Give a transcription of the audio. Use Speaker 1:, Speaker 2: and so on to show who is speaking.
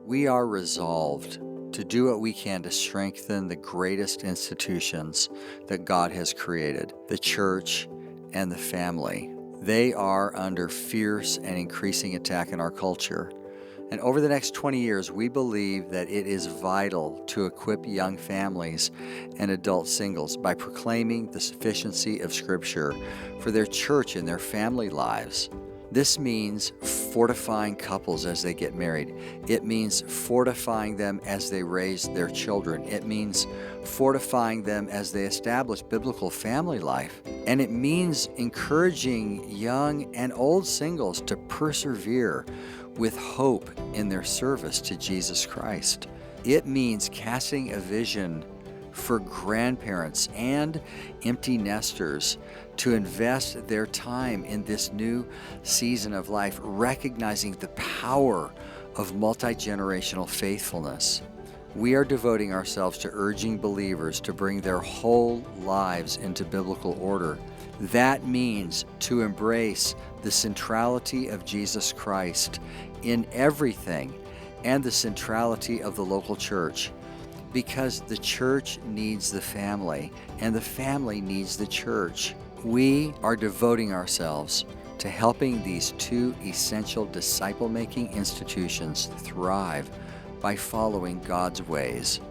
Speaker 1: We are resolved to do what we can to strengthen the greatest institutions that God has created, the church and the family. They are under fierce and increasing attack in our culture. And over the next 20 years, we believe that it is vital to equip young families and adult singles by proclaiming the sufficiency of Scripture for their church and their family lives. This means fortifying couples as they get married. It means fortifying them as they raise their children. It means fortifying them as they establish biblical family life. And it means encouraging young and old singles to persevere with hope in their service to Jesus Christ. It means casting a vision for grandparents and empty nesters to invest their time in this new season of life, recognizing the power of multi-generational faithfulness. We are devoting ourselves to urging believers to bring their whole lives into biblical order. That means to embrace the centrality of Jesus Christ in everything and the centrality of the local church, because the church needs the family and the family needs the church. We are devoting ourselves to helping these two essential disciple-making institutions thrive by following God's ways.